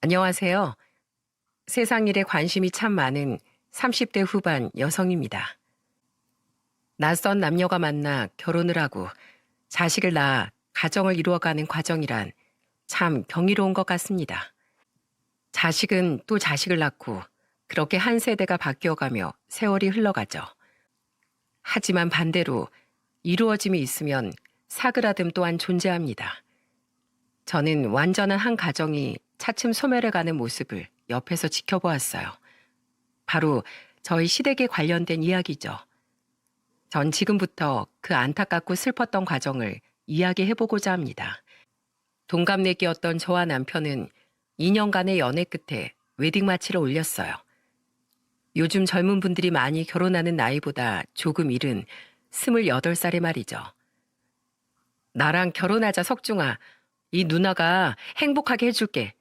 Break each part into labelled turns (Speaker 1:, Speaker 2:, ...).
Speaker 1: 안녕하세요. 세상 일에 관심이 참 많은 30대 후반 여성입니다. 낯선 남녀가 만나 결혼을 하고 자식을 낳아 가정을 이루어가는 과정이란 참 경이로운 것 같습니다. 자식은 또 자식을 낳고 그렇게 한 세대가 바뀌어가며 세월이 흘러가죠. 하지만 반대로 이루어짐이 있으면 사그라듦 또한 존재합니다. 저는 완전한 한 가정이 차츰 소멸해가는 모습을 옆에서 지켜보았어요. 바로 저희 시댁에 관련된 이야기죠. 전 지금부터 그 안타깝고 슬펐던 과정을 이야기해보고자 합니다. 동갑내기였던 저와 남편은 2년간의 연애 끝에 웨딩 마치를 올렸어요. 요즘 젊은 분들이 많이 결혼하는 나이보다 조금 이른 28살의 말이죠. 나랑 결혼하자 석중아. 이 누나가 행복하게 해줄게.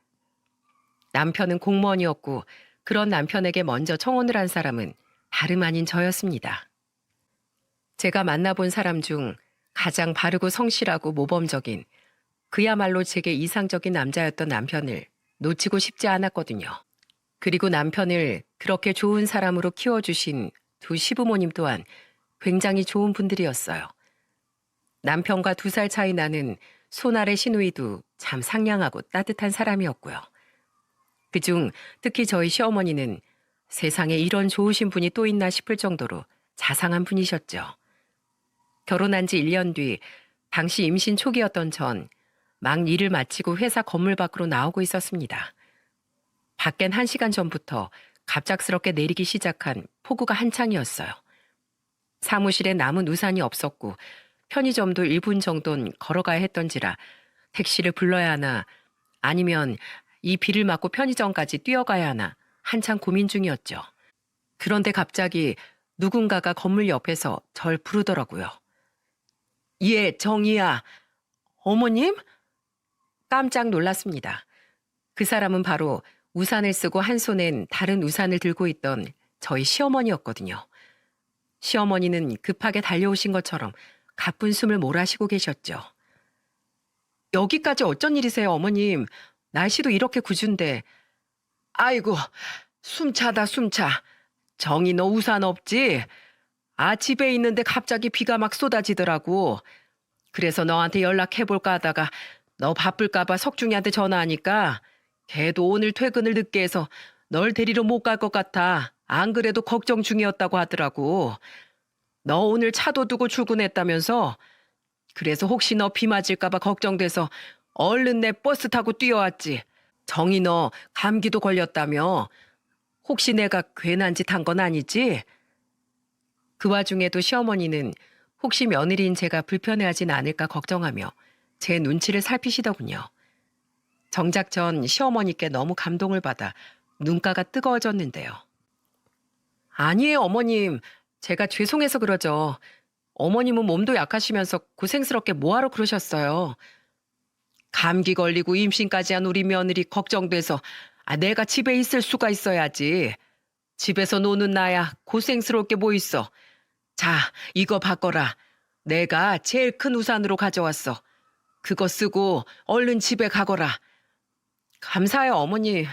Speaker 1: 남편은 공무원이었고 그런 남편에게 먼저 청혼을 한 사람은 다름 아닌 저였습니다. 제가 만나본 사람 중 가장 바르고 성실하고 모범적인 그야말로 제게 이상적인 남자였던 남편을 놓치고 싶지 않았거든요. 그리고 남편을 그렇게 좋은 사람으로 키워주신 두 시부모님 또한 굉장히 좋은 분들이었어요. 남편과 2살 차이 나는 손아래 시누이도 참 상냥하고 따뜻한 사람이었고요. 그중 특히 저희 시어머니는 세상에 이런 좋으신 분이 또 있나 싶을 정도로 자상한 분이셨죠. 결혼한 지 1년 뒤 당시 임신 초기였던 전 막 일을 마치고 회사 건물 밖으로 나오고 있었습니다. 밖엔 1시간 전부터 갑작스럽게 내리기 시작한 폭우가 한창이었어요. 사무실에 남은 우산이 없었고 편의점도 1분 정도는 걸어가야 했던지라 택시를 불러야 하나 아니면 이 비를 맞고 편의점까지 뛰어가야 하나 한참 고민 중이었죠. 그런데 갑자기 누군가가 건물 옆에서 절 부르더라고요. 예, 정희야. 어머님? 깜짝 놀랐습니다. 그 사람은 바로 우산을 쓰고 한 손엔 다른 우산을 들고 있던 저희 시어머니였거든요. 시어머니는 급하게 달려오신 것처럼 가쁜 숨을 몰아쉬고 계셨죠. 여기까지 어쩐 일이세요, 어머님? 날씨도 이렇게 굿은데. 아이고, 숨차다 숨차. 정희 너 우산 없지? 아, 집에 있는데 갑자기 비가 막 쏟아지더라고. 그래서 너한테 연락해볼까 하다가 너 바쁠까봐 석중이한테 전화하니까 걔도 오늘 퇴근을 늦게 해서 널 데리러 못 갈 것 같아. 안 그래도 걱정 중이었다고 하더라고. 너 오늘 차도 두고 출근했다면서? 그래서 혹시 너 비 맞을까봐 걱정돼서 얼른 내 버스 타고 뛰어왔지. 정희 너 감기도 걸렸다며? 혹시 내가 괜한 짓 한 건 아니지? 그 와중에도 시어머니는 혹시 며느리인 제가 불편해하진 않을까 걱정하며 제 눈치를 살피시더군요. 정작 전 시어머니께 너무 감동을 받아 눈가가 뜨거워졌는데요. 아니에요, 어머님. 제가 죄송해서 그러죠. 어머님은 몸도 약하시면서 고생스럽게 뭐하러 그러셨어요. 감기 걸리고 임신까지 한 우리 며느리 걱정돼서 내가 집에 있을 수가 있어야지. 집에서 노는 나야 고생스럽게 뭐 있어. 자, 이거 바꿔라. 내가 제일 큰 우산으로 가져왔어. 그거 쓰고 얼른 집에 가거라. 감사해요, 어머님.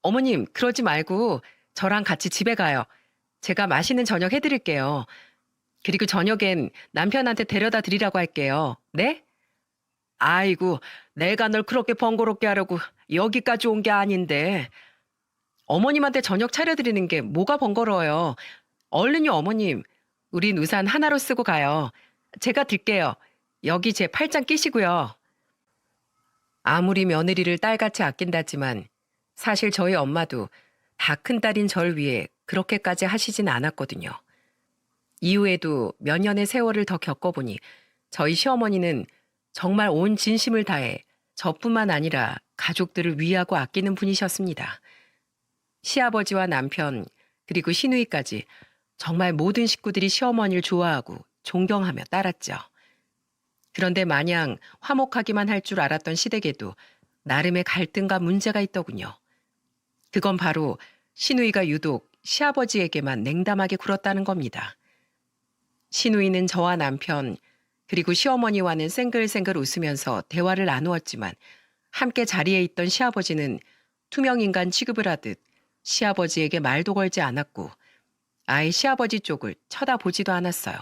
Speaker 1: 어머님, 그러지 말고 저랑 같이 집에 가요. 제가 맛있는 저녁 해드릴게요. 그리고 저녁엔 남편한테 데려다 드리라고 할게요. 네? 아이고, 내가 널 그렇게 번거롭게 하려고 여기까지 온 게 아닌데. 어머님한테 저녁 차려드리는 게 뭐가 번거로워요. 얼른요, 어머님. 우린 우산 하나로 쓰고 가요. 제가 들게요. 여기 제 팔짱 끼시고요. 아무리 며느리를 딸같이 아낀다지만 사실 저희 엄마도 다 큰딸인 절 위해 그렇게까지 하시진 않았거든요. 이후에도 몇 년의 세월을 더 겪어보니 저희 시어머니는 정말 온 진심을 다해 저뿐만 아니라 가족들을 위하고 아끼는 분이셨습니다. 시아버지와 남편 그리고 시누이까지 정말 모든 식구들이 시어머니를 좋아하고 존경하며 따랐죠. 그런데 마냥 화목하기만 할 줄 알았던 시댁에도 나름의 갈등과 문제가 있더군요. 그건 바로 시누이가 유독 시아버지에게만 냉담하게 굴었다는 겁니다. 시누이는 저와 남편 그리고 시어머니와는 생글생글 웃으면서 대화를 나누었지만 함께 자리에 있던 시아버지는 투명인간 취급을 하듯 시아버지에게 말도 걸지 않았고 아예 시아버지 쪽을 쳐다보지도 않았어요.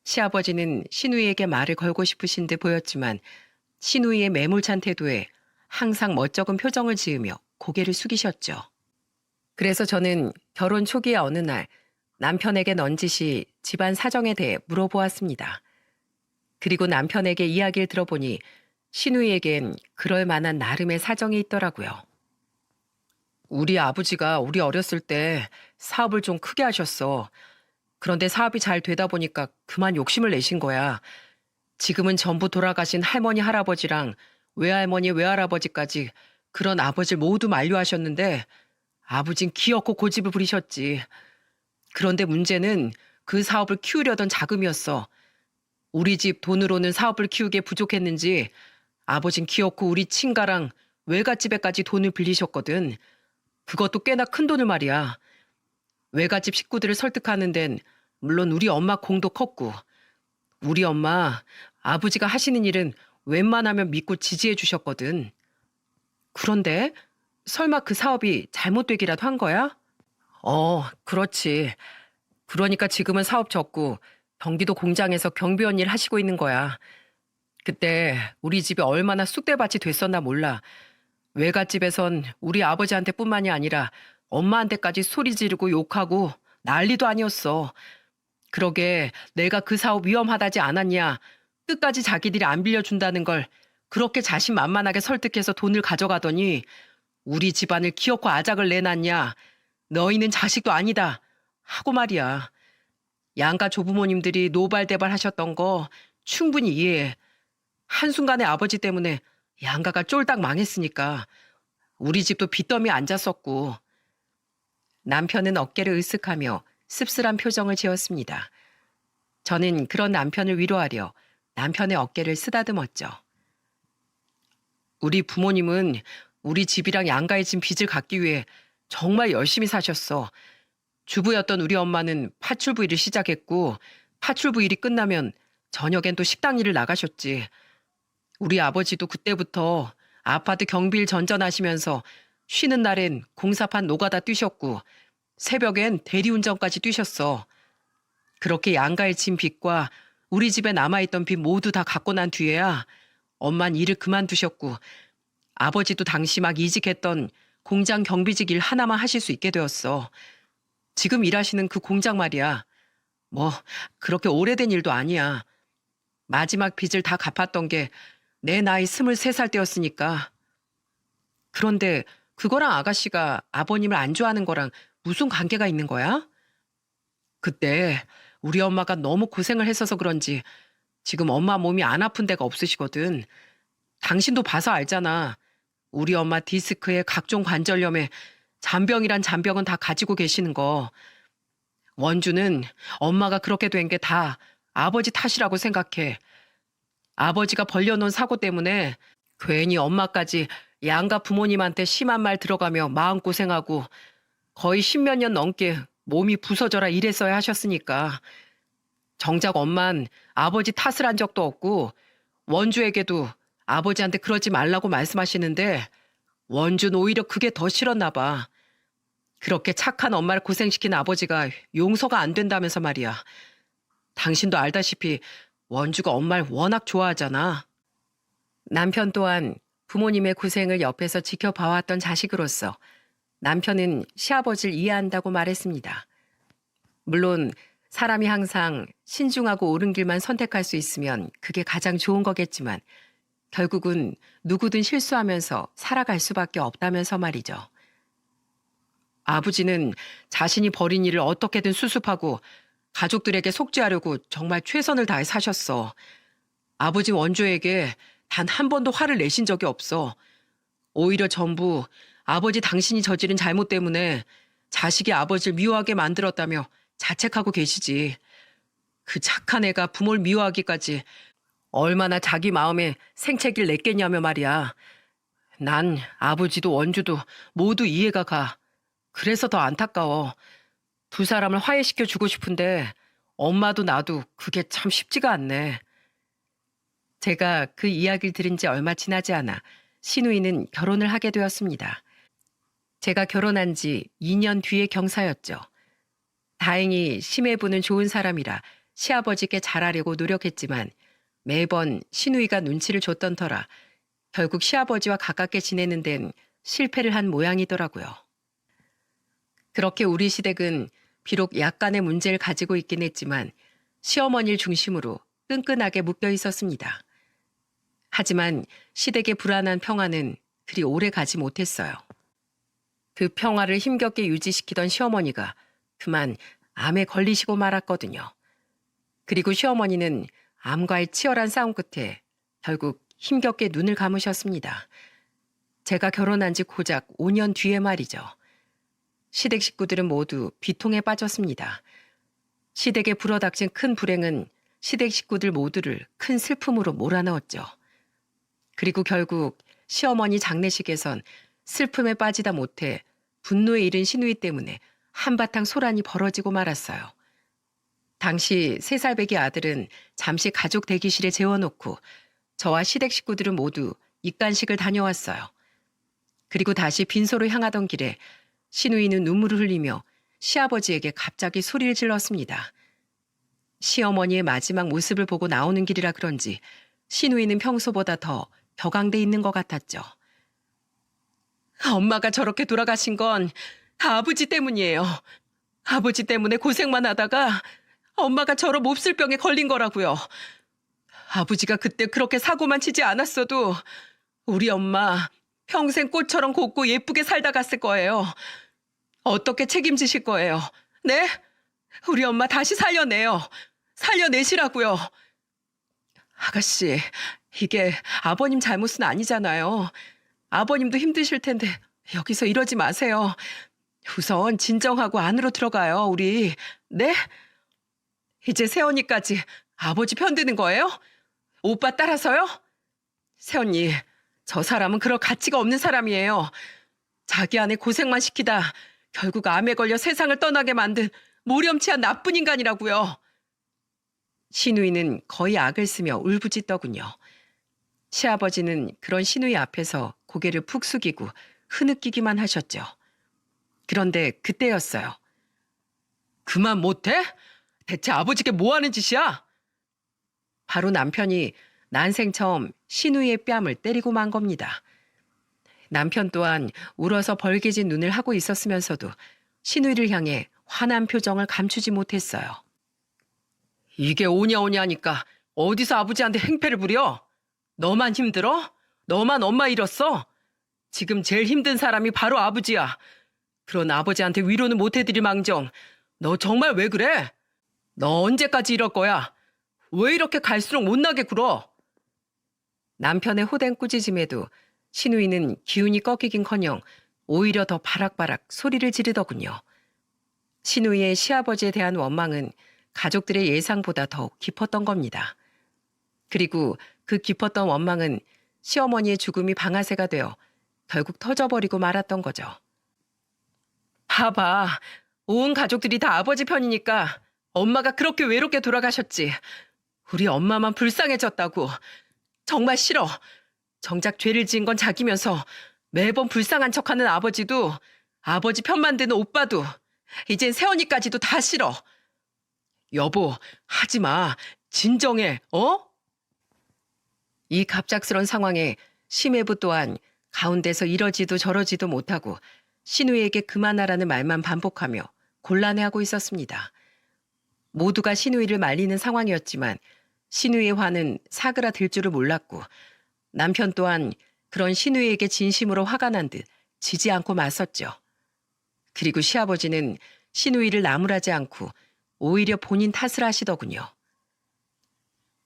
Speaker 1: 시아버지는 신우이에게 말을 걸고 싶으신 듯 보였지만 신우이의 매몰찬 태도에 항상 멋쩍은 표정을 지으며 고개를 숙이셨죠. 그래서 저는 결혼 초기의 어느 날 남편에게 넌지시 집안 사정에 대해 물어보았습니다. 그리고 남편에게 이야기를 들어보니 신우이에겐 그럴 만한 나름의 사정이 있더라고요. 우리 아버지가 우리 어렸을 때 사업을 좀 크게 하셨어. 그런데 사업이 잘 되다 보니까 그만 욕심을 내신 거야. 지금은 전부 돌아가신 할머니, 할아버지랑 외할머니, 외할아버지까지 그런 아버지를 모두 만류하셨는데 아버진 기어코 고집을 부리셨지. 그런데 문제는 그 사업을 키우려던 자금이었어. 우리 집 돈으로는 사업을 키우기에 부족했는지 아버진 기어코 우리 친가랑 외갓집에까지 돈을 빌리셨거든. 그것도 꽤나 큰 돈을 말이야. 외갓집 식구들을 설득하는 데는 물론 우리 엄마 공도 컸고 우리 엄마 아버지가 하시는 일은 웬만하면 믿고 지지해 주셨거든. 그런데 설마 그 사업이 잘못되기라도 한 거야? 그렇지. 그러니까 지금은 사업 접고 경기도 공장에서 경비원 일 하시고 있는 거야. 그때 우리 집이 얼마나 쑥대밭이 됐었나 몰라. 외갓집에선 우리 아버지한테뿐만이 아니라 엄마한테까지 소리 지르고 욕하고 난리도 아니었어. 그러게 내가 그 사업 위험하다지 않았냐. 끝까지 자기들이 안 빌려준다는 걸 그렇게 자신만만하게 설득해서 돈을 가져가더니 우리 집안을 기어코 아작을 내놨냐. 너희는 자식도 아니다. 하고 말이야. 양가 조부모님들이 노발대발 하셨던 거 충분히 이해해. 한순간에 아버지 때문에 양가가 쫄딱 망했으니까 우리 집도 빚더미에 앉았었고. 남편은 어깨를 으쓱하며 씁쓸한 표정을 지었습니다. 저는 그런 남편을 위로하려 남편의 어깨를 쓰다듬었죠. 우리 부모님은 우리 집이랑 양가에 진 빚을 갚기 위해 정말 열심히 사셨어. 주부였던 우리 엄마는 파출부 일을 시작했고 파출부 일이 끝나면 저녁엔 또 식당 일을 나가셨지. 우리 아버지도 그때부터 아파트 경비일 전전하시면서 쉬는 날엔 공사판 노가다 뛰셨고 새벽엔 대리운전까지 뛰셨어. 그렇게 양가에 진 빚과 우리 집에 남아있던 빚 모두 다 갚고 난 뒤에야 엄만 일을 그만두셨고 아버지도 당시 막 이직했던 공장 경비직 일 하나만 하실 수 있게 되었어. 지금 일하시는 그 공장 말이야. 뭐 그렇게 오래된 일도 아니야. 마지막 빚을 다 갚았던 게 내 나이 23살 때였으니까. 그런데 그거랑 아가씨가 아버님을 안 좋아하는 거랑 무슨 관계가 있는 거야? 그때 우리 엄마가 너무 고생을 했어서 그런지 지금 엄마 몸이 안 아픈 데가 없으시거든. 당신도 봐서 알잖아. 우리 엄마 디스크에 각종 관절염에 잔병이란 잔병은 다 가지고 계시는 거. 원주는 엄마가 그렇게 된 게 다 아버지 탓이라고 생각해. 아버지가 벌려놓은 사고 때문에 괜히 엄마까지 양가 부모님한테 심한 말 들어가며 마음고생하고 거의 10몇 년 넘게 몸이 부서져라 이랬어야 하셨으니까. 정작 엄만 아버지 탓을 한 적도 없고 원주에게도 아버지한테 그러지 말라고 말씀하시는데 원주는 오히려 그게 더 싫었나 봐. 그렇게 착한 엄마를 고생시킨 아버지가 용서가 안 된다면서 말이야. 당신도 알다시피 원주가 엄마를 워낙 좋아하잖아. 남편 또한 부모님의 고생을 옆에서 지켜봐왔던 자식으로서 남편은 시아버지를 이해한다고 말했습니다. 물론 사람이 항상 신중하고 옳은 길만 선택할 수 있으면 그게 가장 좋은 거겠지만 결국은 누구든 실수하면서 살아갈 수밖에 없다면서 말이죠. 아버지는 자신이 벌인 일을 어떻게든 수습하고 가족들에게 속죄하려고 정말 최선을 다해 사셨어. 아버지 원조에게 단 한 번도 화를 내신 적이 없어. 오히려 전부 아버지 당신이 저지른 잘못 때문에 자식이 아버지를 미워하게 만들었다며 자책하고 계시지. 그 착한 애가 부모를 미워하기까지 얼마나 자기 마음에 생채기를 냈겠냐며 말이야. 난 아버지도 원주도 모두 이해가 가. 그래서 더 안타까워. 두 사람을 화해시켜 주고 싶은데 엄마도 나도 그게 참 쉽지가 않네. 제가 그 이야기를 들은 지 얼마 지나지 않아 시누이는 결혼을 하게 되었습니다. 제가 결혼한 지 2년 뒤의 경사였죠. 다행히 시매부는 좋은 사람이라 시아버지께 잘하려고 노력했지만 매번 시누이가 눈치를 줬던 터라 결국 시아버지와 가깝게 지내는 데는 실패를 한 모양이더라고요. 그렇게 우리 시댁은 비록 약간의 문제를 가지고 있긴 했지만 시어머니를 중심으로 끈끈하게 묶여 있었습니다. 하지만 시댁의 불안한 평화는 그리 오래 가지 못했어요. 그 평화를 힘겹게 유지시키던 시어머니가 그만 암에 걸리시고 말았거든요. 그리고 시어머니는 암과의 치열한 싸움 끝에 결국 힘겹게 눈을 감으셨습니다. 제가 결혼한 지 고작 5년 뒤에 말이죠. 시댁 식구들은 모두 비통에 빠졌습니다. 시댁에 불어닥친 큰 불행은 시댁 식구들 모두를 큰 슬픔으로 몰아넣었죠. 그리고 결국 시어머니 장례식에선 슬픔에 빠지다 못해 분노에 이른 시누이 때문에 한바탕 소란이 벌어지고 말았어요. 당시 3살배기 아들은 잠시 가족 대기실에 재워놓고 저와 시댁 식구들은 모두 입간식을 다녀왔어요. 그리고 다시 빈소로 향하던 길에 시누이는 눈물을 흘리며 시아버지에게 갑자기 소리를 질렀습니다. 시어머니의 마지막 모습을 보고 나오는 길이라 그런지 시누이는 평소보다 더 격앙돼 있는 것 같았죠. 엄마가 저렇게 돌아가신 건 다 아버지 때문이에요. 아버지 때문에 고생만 하다가 엄마가 저런 몹쓸병에 걸린 거라고요. 아버지가 그때 그렇게 사고만 치지 않았어도 우리 엄마 평생 꽃처럼 곱고 예쁘게 살다 갔을 거예요. 어떻게 책임지실 거예요? 네? 우리 엄마 다시 살려내요. 살려내시라고요. 아가씨, 이게 아버님 잘못은 아니잖아요. 아버님도 힘드실 텐데 여기서 이러지 마세요. 우선 진정하고 안으로 들어가요, 우리. 네? 이제 새언니까지 아버지 편드는 거예요? 오빠 따라서요? 새언니, 저 사람은 그럴 가치가 없는 사람이에요. 자기 아내 고생만 시키다 결국 암에 걸려 세상을 떠나게 만든 모렴치한 나쁜 인간이라고요. 시누이는 거의 악을 쓰며 울부짖더군요. 시아버지는 그런 시누이 앞에서 고개를 푹 숙이고 흐느끼기만 하셨죠. 그런데 그때였어요. 그만 못해? 대체 아버지께 뭐 하는 짓이야? 바로 남편이 난생 처음 시누이의 뺨을 때리고 만 겁니다. 남편 또한 울어서 벌개진 눈을 하고 있었으면서도 시누이를 향해 화난 표정을 감추지 못했어요. 이게 오냐오냐 하니까 어디서 아버지한테 행패를 부려? 너만 힘들어? 너만 엄마 잃었어? 지금 제일 힘든 사람이 바로 아버지야. 그런 아버지한테 위로는 못 해드릴 망정. 너 정말 왜 그래? 너 언제까지 이럴 거야? 왜 이렇게 갈수록 못나게 굴어? 남편의 호된 꾸짖음에도 시누이는 기운이 꺾이긴커녕 오히려 더 바락바락 소리를 지르더군요. 시누이의 시아버지에 대한 원망은 가족들의 예상보다 더욱 깊었던 겁니다. 그리고 그 깊었던 원망은 시어머니의 죽음이 방아쇠가 되어 결국 터져버리고 말았던 거죠. 봐봐, 온 가족들이 다 아버지 편이니까 엄마가 그렇게 외롭게 돌아가셨지. 우리 엄마만 불쌍해졌다고. 정말 싫어. 정작 죄를 지은 건 자기면서 매번 불쌍한 척하는 아버지도, 아버지 편 만드는 오빠도, 이젠 새언니까지도 다 싫어. 여보, 하지 마. 진정해, 어? 이 갑작스런 상황에 심해부 또한 가운데서 이러지도 저러지도 못하고 시누이에게 그만하라는 말만 반복하며 곤란해하고 있었습니다. 모두가 시누이를 말리는 상황이었지만 시누이의 화는 사그라들 줄을 몰랐고 남편 또한 그런 시누이에게 진심으로 화가 난 듯 지지 않고 맞섰죠. 그리고 시아버지는 시누이를 나무라지 않고 오히려 본인 탓을 하시더군요.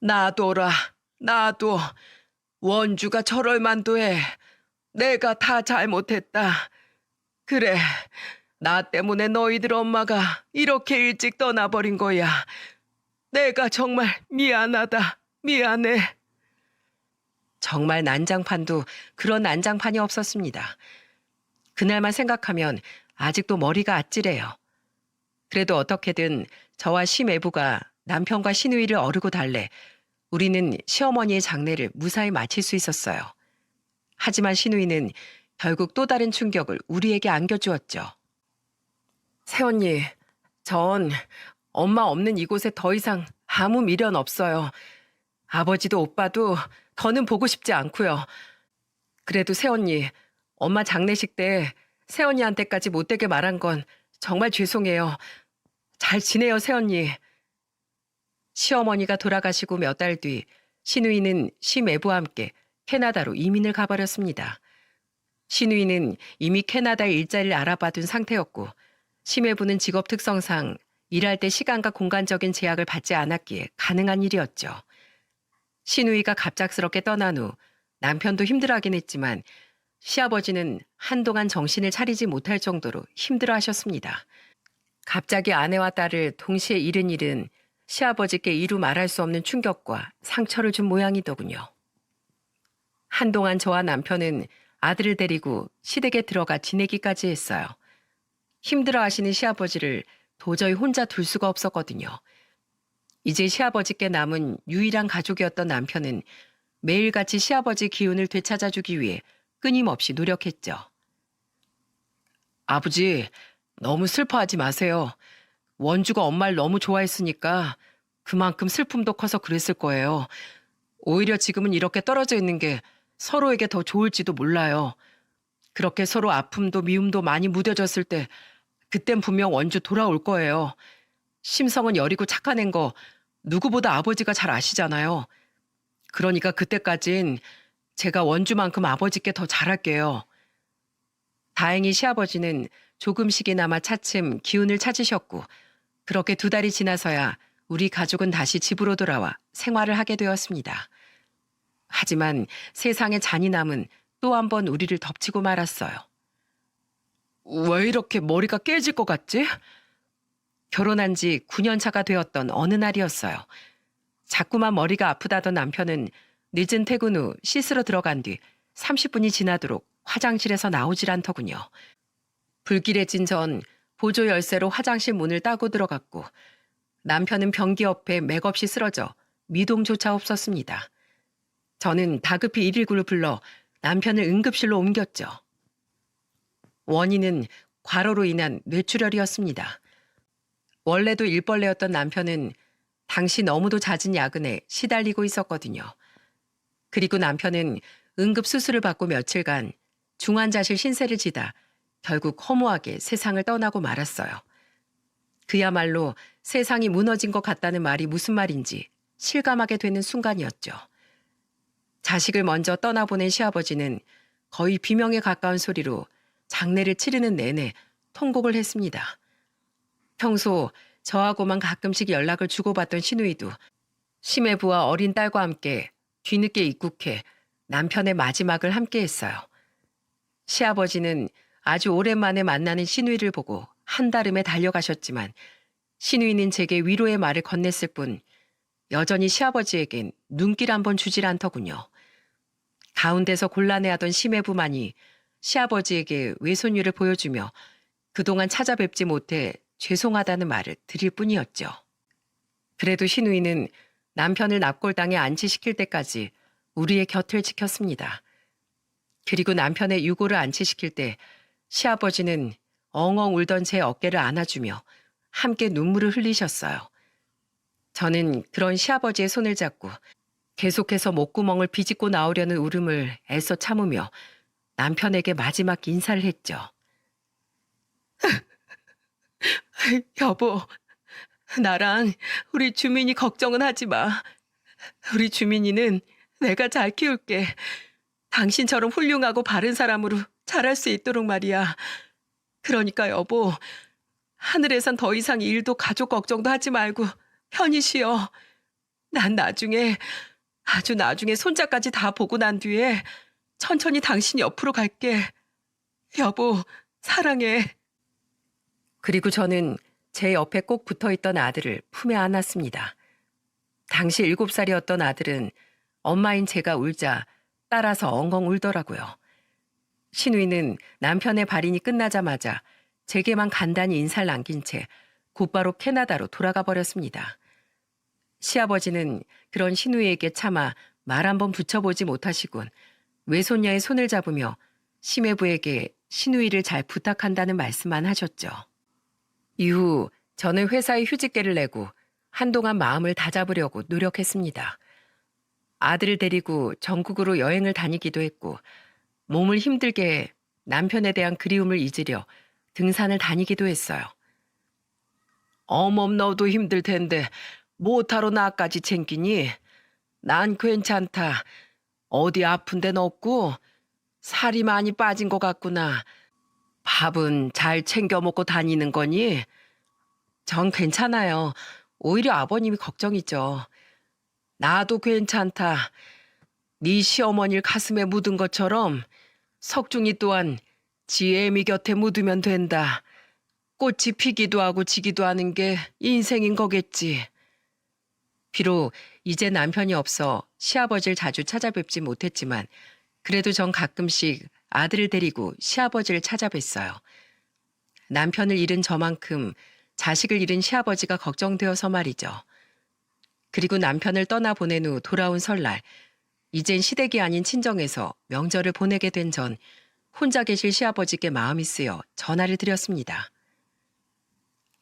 Speaker 1: 놔둬라, 놔둬. 원주가 저럴 만도 해. 내가 다 잘못했다. 그래, 나 때문에 너희들 엄마가 이렇게 일찍 떠나버린 거야. 내가 정말 미안하다. 미안해. 정말 난장판도 그런 난장판이 없었습니다. 그날만 생각하면 아직도 머리가 아찔해요. 그래도 어떻게든 저와 시매부가 남편과 시누이를 어르고 달래 우리는 시어머니의 장례를 무사히 마칠 수 있었어요. 하지만 신우이는 결국 또 다른 충격을 우리에게 안겨주었죠. 새언니, 전 엄마 없는 이곳에 더 이상 아무 미련 없어요. 아버지도 오빠도 더는 보고 싶지 않고요. 그래도 새언니, 엄마 장례식 때 새언니한테까지 못되게 말한 건 정말 죄송해요. 잘 지내요, 새언니. 시어머니가 돌아가시고 몇 달 뒤 신우이는 시매부와 함께 캐나다로 이민을 가버렸습니다. 신우이는 이미 캐나다에 일자리를 알아봐둔 상태였고 시매부는 직업 특성상 일할 때 시간과 공간적인 제약을 받지 않았기에 가능한 일이었죠. 신우이가 갑작스럽게 떠난 후 남편도 힘들어하긴 했지만 시아버지는 한동안 정신을 차리지 못할 정도로 힘들어하셨습니다. 갑자기 아내와 딸을 동시에 잃은 일은 시아버지께 이루 말할 수 없는 충격과 상처를 준 모양이더군요. 한동안 저와 남편은 아들을 데리고 시댁에 들어가 지내기까지 했어요. 힘들어하시는 시아버지를 도저히 혼자 둘 수가 없었거든요. 이제 시아버지께 남은 유일한 가족이었던 남편은 매일같이 시아버지 기운을 되찾아주기 위해 끊임없이 노력했죠. 아버지, 너무 슬퍼하지 마세요. 원주가 엄마를 너무 좋아했으니까 그만큼 슬픔도 커서 그랬을 거예요. 오히려 지금은 이렇게 떨어져 있는 게 서로에게 더 좋을지도 몰라요. 그렇게 서로 아픔도 미움도 많이 무뎌졌을 때 그땐 분명 원주 돌아올 거예요. 심성은 여리고 착한 앤 거 누구보다 아버지가 잘 아시잖아요. 그러니까 그때까진 제가 원주만큼 아버지께 더 잘할게요. 다행히 시아버지는 조금씩이나마 차츰 기운을 찾으셨고 그렇게 2달이 지나서야 우리 가족은 다시 집으로 돌아와 생활을 하게 되었습니다. 하지만 세상의 잔인함은 또 한 번 우리를 덮치고 말았어요. 왜 이렇게 머리가 깨질 것 같지? 결혼한 지 9년 차가 되었던 어느 날이었어요. 자꾸만 머리가 아프다던 남편은 늦은 퇴근 후 씻으러 들어간 뒤 30분이 지나도록 화장실에서 나오질 않더군요. 불길해진 전 보조 열쇠로 화장실 문을 따고 들어갔고 남편은 변기 옆에 맥없이 쓰러져 미동조차 없었습니다. 저는 다급히 119를 불러 남편을 응급실로 옮겼죠. 원인은 과로로 인한 뇌출혈이었습니다. 원래도 일벌레였던 남편은 당시 너무도 잦은 야근에 시달리고 있었거든요. 그리고 남편은 응급수술을 받고 며칠간 중환자실 신세를 지다 결국 허무하게 세상을 떠나고 말았어요. 그야말로 세상이 무너진 것 같다는 말이 무슨 말인지 실감하게 되는 순간이었죠. 자식을 먼저 떠나보낸 시아버지는 거의 비명에 가까운 소리로 장례를 치르는 내내 통곡을 했습니다. 평소 저하고만 가끔씩 연락을 주고받던 시누이도 시매부와 어린 딸과 함께 뒤늦게 입국해 남편의 마지막을 함께 했어요. 시아버지는 아주 오랜만에 만나는 시누이를 보고 한달음에 달려가셨지만 시누이는 제게 위로의 말을 건넸을 뿐 여전히 시아버지에겐 눈길 한 번 주질 않더군요. 가운데서 곤란해하던 시매부만이 시아버지에게 외손녀를 보여주며 그동안 찾아뵙지 못해 죄송하다는 말을 드릴 뿐이었죠. 그래도 시누이는 남편을 납골당에 안치시킬 때까지 우리의 곁을 지켰습니다. 그리고 남편의 유고를 안치시킬 때 시아버지는 엉엉 울던 제 어깨를 안아주며 함께 눈물을 흘리셨어요. 저는 그런 시아버지의 손을 잡고 계속해서 목구멍을 비집고 나오려는 울음을 애써 참으며 남편에게 마지막 인사를 했죠. 여보, 나랑 우리 주민이 걱정은 하지 마. 우리 주민이는 내가 잘 키울게. 당신처럼 훌륭하고 바른 사람으로 자랄 수 있도록 말이야. 그러니까 여보, 하늘에선 더 이상 일도 가족 걱정도 하지 말고 편히 쉬어. 난 나중에, 아주 나중에 손자까지 다 보고 난 뒤에 천천히 당신 옆으로 갈게. 여보, 사랑해. 그리고 저는 제 옆에 꼭 붙어있던 아들을 품에 안았습니다. 당시 7살이었던 아들은 엄마인 제가 울자 따라서 엉엉 울더라고요. 시누이는 남편의 발인이 끝나자마자 제게만 간단히 인사를 남긴 채 곧바로 캐나다로 돌아가 버렸습니다. 시아버지는 그런 시누이에게 차마 말 한 번 붙여보지 못하시곤 외손녀의 손을 잡으며 심해부에게 시누이를 잘 부탁한다는 말씀만 하셨죠. 이후 저는 회사에 휴직계를 내고 한동안 마음을 다잡으려고 노력했습니다. 아들을 데리고 전국으로 여행을 다니기도 했고 몸을 힘들게 남편에 대한 그리움을 잊으려 등산을 다니기도 했어요. 어멈 너도 힘들 텐데 뭐하러 나까지 챙기니? 난 괜찮다. 어디 아픈 데는 없고 살이 많이 빠진 것 같구나. 밥은 잘 챙겨 먹고 다니는 거니? 전 괜찮아요. 오히려 아버님이 걱정이죠. 나도 괜찮다. 네 시어머니를 가슴에 묻은 것처럼 석중이 또한 지 애미 곁에 묻으면 된다. 꽃이 피기도 하고 지기도 하는 게 인생인 거겠지. 비록 이제 남편이 없어 시아버지를 자주 찾아뵙지 못했지만 그래도 전 가끔씩 아들을 데리고 시아버지를 찾아뵀어요. 남편을 잃은 저만큼 자식을 잃은 시아버지가 걱정되어서 말이죠. 그리고 남편을 떠나보낸 후 돌아온 설날, 이젠 시댁이 아닌 친정에서 명절을 보내게 된 전 혼자 계실 시아버지께 마음이 쓰여 전화를 드렸습니다.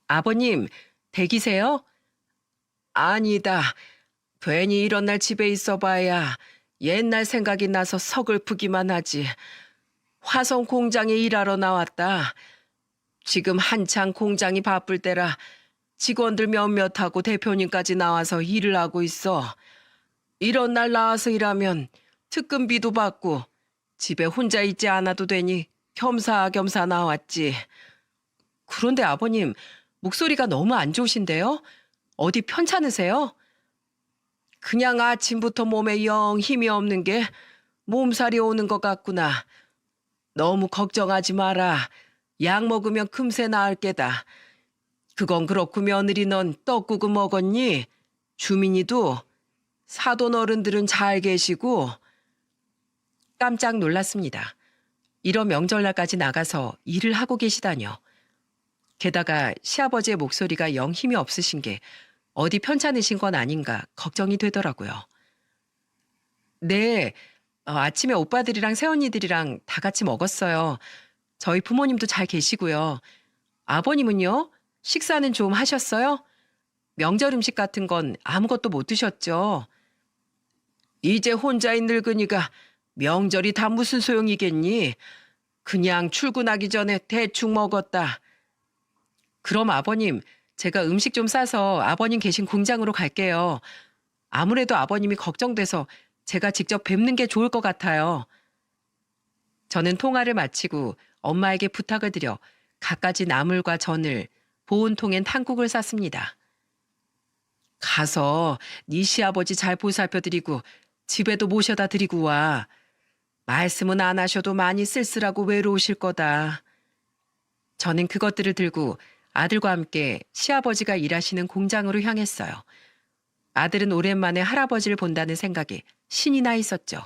Speaker 1: 아버님, 댁이세요? 아니다. 괜히 이런 날 집에 있어봐야 옛날 생각이 나서 서글프기만 하지. 화성 공장에 일하러 나왔다. 지금 한창 공장이 바쁠 때라 직원들 몇몇하고 대표님까지 나와서 일을 하고 있어. 이런 날 나와서 일하면 특근비도 받고 집에 혼자 있지 않아도 되니 겸사겸사 나왔지. 그런데 아버님, 목소리가 너무 안 좋으신데요? 어디 편찮으세요? 그냥 아침부터 몸에 영 힘이 없는 게 몸살이 오는 것 같구나. 너무 걱정하지 마라. 약 먹으면 금세 나을 게다. 그건 그렇고 며느리 넌 떡국은 먹었니? 주민이도? 사돈 어른들은 잘 계시고? 깜짝 놀랐습니다. 이런 명절날까지 나가서 일을 하고 계시다뇨. 게다가 시아버지의 목소리가 영 힘이 없으신 게 어디 편찮으신 건 아닌가 걱정이 되더라고요. 네, 아침에 오빠들이랑 새언니들이랑 다 같이 먹었어요. 저희 부모님도 잘 계시고요. 아버님은요? 식사는 좀 하셨어요? 명절 음식 같은 건 아무것도 못 드셨죠? 이제 혼자인 늙은이가 명절이 다 무슨 소용이겠니? 그냥 출근하기 전에 대충 먹었다. 그럼 아버님, 제가 음식 좀 싸서 아버님 계신 공장으로 갈게요. 아무래도 아버님이 걱정돼서 제가 직접 뵙는 게 좋을 것 같아요. 저는 통화를 마치고 엄마에게 부탁을 드려 갖가지 나물과 전을 보온통엔 탕국을 쌌습니다. 가서 네 시아버지 잘 보살펴드리고 집에도 모셔다 드리고 와. 말씀은 안 하셔도 많이 쓸쓸하고 외로우실 거다. 저는 그것들을 들고 아들과 함께 시아버지가 일하시는 공장으로 향했어요. 아들은 오랜만에 할아버지를 본다는 생각에 신이 나 있었죠.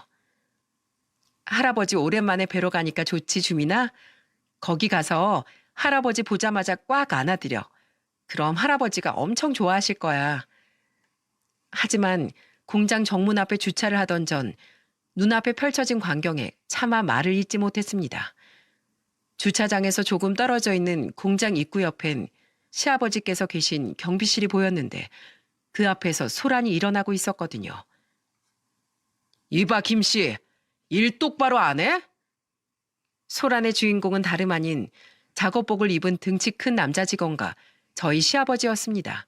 Speaker 1: 할아버지 오랜만에 뵈러 가니까 좋지, 주민아? 거기 가서 할아버지 보자마자 꽉 안아드려. 그럼 할아버지가 엄청 좋아하실 거야. 하지만 공장 정문 앞에 주차를 하던 전 눈앞에 펼쳐진 광경에 차마 말을 잇지 못했습니다. 주차장에서 조금 떨어져 있는 공장 입구 옆엔 시아버지께서 계신 경비실이 보였는데 그 앞에서 소란이 일어나고 있었거든요. 이봐 김씨, 일 똑바로 안 해? 소란의 주인공은 다름 아닌 작업복을 입은 등치 큰 남자 직원과 저희 시아버지였습니다.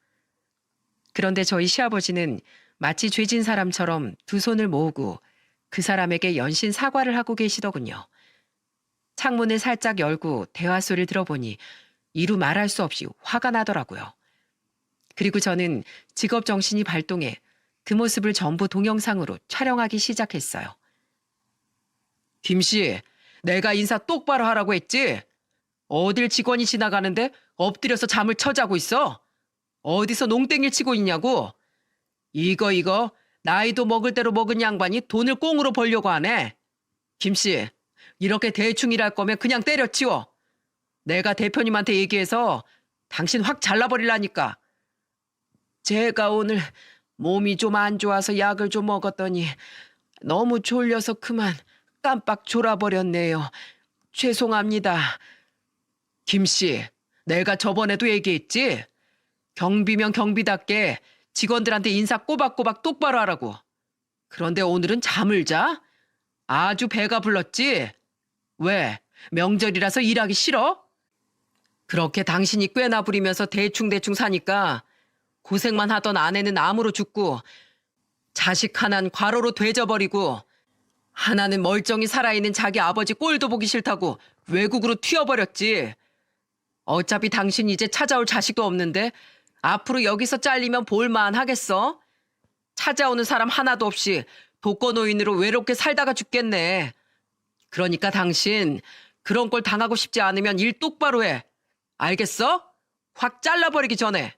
Speaker 1: 그런데 저희 시아버지는 마치 죄진 사람처럼 두 손을 모으고 그 사람에게 연신 사과를 하고 계시더군요. 창문을 살짝 열고 대화 소리를 들어보니 이루 말할 수 없이 화가 나더라고요. 그리고 저는 직업 정신이 발동해 그 모습을 전부 동영상으로 촬영하기 시작했어요. 김씨, 내가 인사 똑바로 하라고 했지? 어딜 직원이 지나가는데 엎드려서 잠을 쳐자고 있어? 어디서 농땡이를 치고 있냐고? 이거 나이도 먹을 대로 먹은 양반이 돈을 꽁으로 벌려고 하네. 김씨, 이렇게 대충 일할 거면 그냥 때려치워. 내가 대표님한테 얘기해서 당신 확 잘라버리라니까. 제가 오늘 몸이 좀 안 좋아서 약을 좀 먹었더니 너무 졸려서 그만 깜빡 졸아버렸네요. 죄송합니다. 김씨, 내가 저번에도 얘기했지? 경비면 경비답게 직원들한테 인사 꼬박꼬박 똑바로 하라고. 그런데 오늘은 잠을 자? 아주 배가 불렀지? 왜? 명절이라서 일하기 싫어? 그렇게 당신이 꽤나 부리면서 대충대충 사니까 고생만 하던 아내는 암으로 죽고 자식 하나는 과로로 되져버리고 하나는 멀쩡히 살아있는 자기 아버지 꼴도 보기 싫다고 외국으로 튀어버렸지. 어차피 당신 이제 찾아올 자식도 없는데 앞으로 여기서 잘리면 볼만 하겠어? 찾아오는 사람 하나도 없이 독거노인으로 외롭게 살다가 죽겠네. 그러니까 당신 그런 꼴 당하고 싶지 않으면 일 똑바로 해. 알겠어? 확 잘라버리기 전에.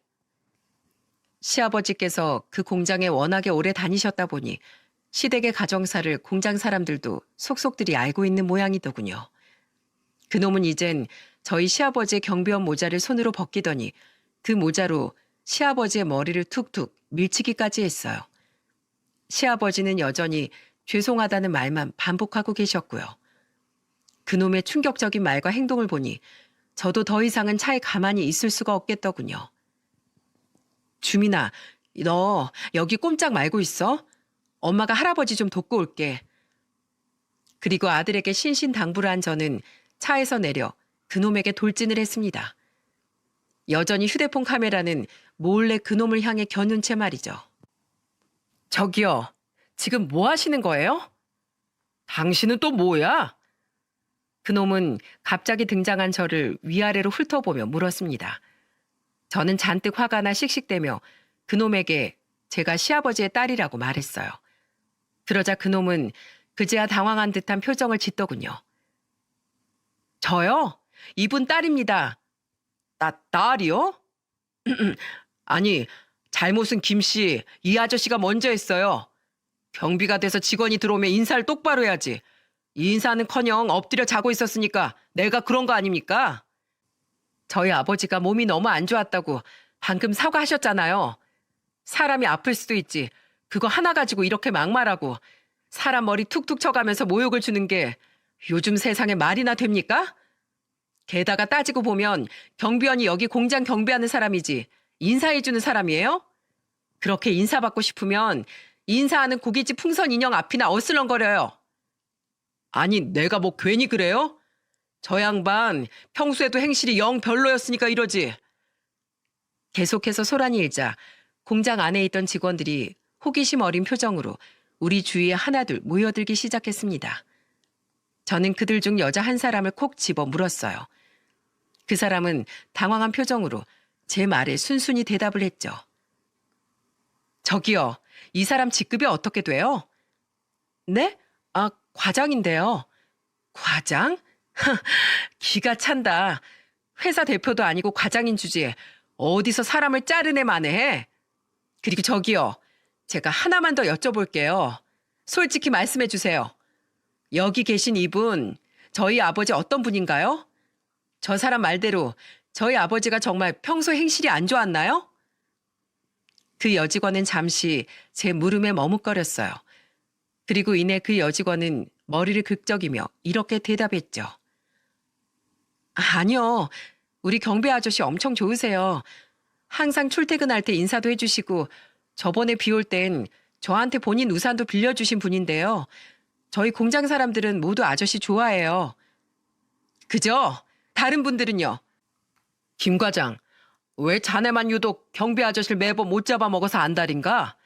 Speaker 1: 시아버지께서 그 공장에 워낙에 오래 다니셨다 보니 시댁의 가정사를 공장 사람들도 속속들이 알고 있는 모양이더군요. 그놈은 이젠 저희 시아버지의 경비원 모자를 손으로 벗기더니 그 모자로 시아버지의 머리를 툭툭 밀치기까지 했어요. 시아버지는 여전히 죄송하다는 말만 반복하고 계셨고요. 그놈의 충격적인 말과 행동을 보니 저도 더 이상은 차에 가만히 있을 수가 없겠더군요. 주민아, 너 여기 꼼짝 말고 있어? 엄마가 할아버지 좀 돕고 올게. 그리고 아들에게 신신당부를 한 저는 차에서 내려 그놈에게 돌진을 했습니다. 여전히 휴대폰 카메라는 몰래 그놈을 향해 겨눈 채 말이죠. 저기요, 지금 뭐 하시는 거예요? 당신은 또 뭐야? 그놈은 갑자기 등장한 저를 위아래로 훑어보며 물었습니다. 저는 잔뜩 화가 나 씩씩대며 그놈에게 제가 시아버지의 딸이라고 말했어요. 그러자 그놈은 그제야 당황한 듯한 표정을 짓더군요. 저요? 이분 딸입니다. 딸이요? 아니, 잘못은 김씨, 이 아저씨가 먼저 했어요. 경비가 돼서 직원이 들어오면 인사를 똑바로 해야지. 이 인사는커녕 엎드려 자고 있었으니까 내가 그런 거 아닙니까? 저희 아버지가 몸이 너무 안 좋았다고 방금 사과하셨잖아요. 사람이 아플 수도 있지. 그거 하나 가지고 이렇게 막말하고 사람 머리 툭툭 쳐가면서 모욕을 주는 게 요즘 세상에 말이나 됩니까? 게다가 따지고 보면 경비원이 여기 공장 경비하는 사람이지 인사해주는 사람이에요? 그렇게 인사받고 싶으면 인사하는 고깃집 풍선 인형 앞이나 어슬렁거려요. 아니, 내가 뭐 괜히 그래요? 저 양반 평소에도 행실이 영 별로였으니까 이러지. 계속해서 소란이 일자 공장 안에 있던 직원들이 호기심 어린 표정으로 우리 주위에 하나둘 모여들기 시작했습니다. 저는 그들 중 여자 한 사람을 콕 집어 물었어요. 그 사람은 당황한 표정으로 제 말에 순순히 대답을 했죠. 저기요, 이 사람 직급이 어떻게 돼요? 네? 과장인데요. 과장? 기가 찬다. 회사 대표도 아니고 과장인 주제에 어디서 사람을 자르네 마네. 그리고 저기요, 제가 하나만 더 여쭤볼게요. 솔직히 말씀해 주세요. 여기 계신 이분, 저희 아버지 어떤 분인가요? 저 사람 말대로 저희 아버지가 정말 평소 행실이 안 좋았나요? 그 여직원은 잠시 제 물음에 머뭇거렸어요. 그리고 이내 그 여직원은 머리를 극적이며 이렇게 대답했죠. 아니요. 우리 경비 아저씨 엄청 좋으세요. 항상 출퇴근할 때 인사도 해주시고 저번에 비 올 땐 저한테 본인 우산도 빌려주신 분인데요. 저희 공장 사람들은 모두 아저씨 좋아해요. 그죠? 다른 분들은요? 김 과장, 왜 자네만 유독 경비 아저씨를 매번 못 잡아먹어서 안달인가?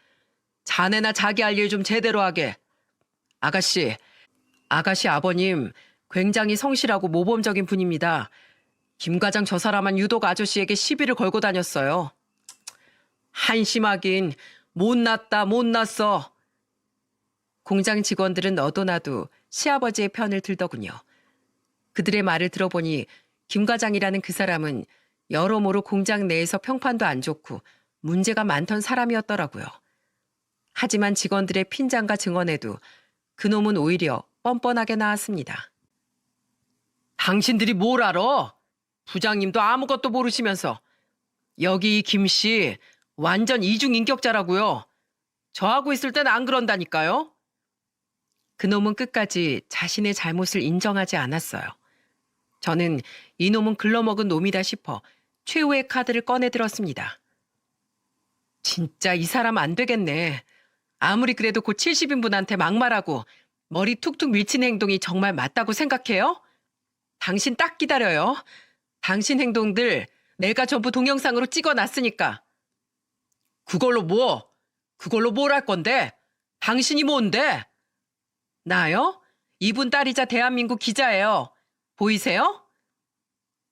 Speaker 1: 자네나 자기 할 일 좀 제대로 하게. 아가씨 아버님 굉장히 성실하고 모범적인 분입니다. 김 과장 저 사람은 유독 아저씨에게 시비를 걸고 다녔어요. 한심하긴 못났어. 공장 직원들은 너도 나도 시아버지의 편을 들더군요. 그들의 말을 들어보니 김 과장이라는 그 사람은 여러모로 공장 내에서 평판도 안 좋고 문제가 많던 사람이었더라고요. 하지만 직원들의 핀잔과 증언에도 그놈은 오히려 뻔뻔하게 나왔습니다. 당신들이 뭘 알아? 부장님도 아무것도 모르시면서. 여기 이 김씨 완전 이중인격자라고요. 저하고 있을 땐 안 그런다니까요. 그놈은 끝까지 자신의 잘못을 인정하지 않았어요. 저는 이놈은 글러먹은 놈이다 싶어 최후의 카드를 꺼내 들었습니다. 진짜 이 사람 안 되겠네. 아무리 그래도 곧 70인분한테 막말하고 머리 툭툭 밀치는 행동이 정말 맞다고 생각해요? 당신 딱 기다려요. 당신 행동들 내가 전부 동영상으로 찍어놨으니까. 그걸로 뭐? 그걸로 뭘 할 건데? 당신이 뭔데? 나요? 이분 딸이자 대한민국 기자예요. 보이세요?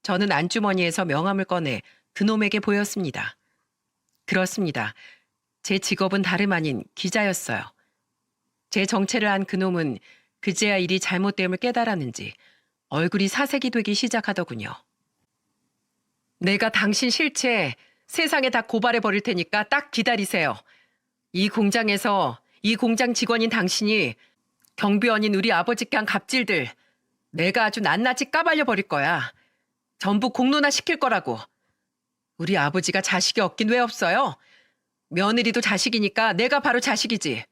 Speaker 1: 저는 안주머니에서 명함을 꺼내 그놈에게 보였습니다. 그렇습니다. 제 직업은 다름 아닌 기자였어요. 제 정체를 안 그놈은 그제야 일이 잘못됨을 깨달았는지 얼굴이 사색이 되기 시작하더군요. 내가 당신 실체 세상에 다 고발해 버릴 테니까 딱 기다리세요. 이 공장에서 이 공장 직원인 당신이 경비원인 우리 아버지께 한 갑질들 내가 아주 낱낱이 까발려 버릴 거야. 전부 공론화 시킬 거라고. 우리 아버지가 자식이 없긴 왜 없어요? 며느리도 자식이니까 내가 바로 자식이지.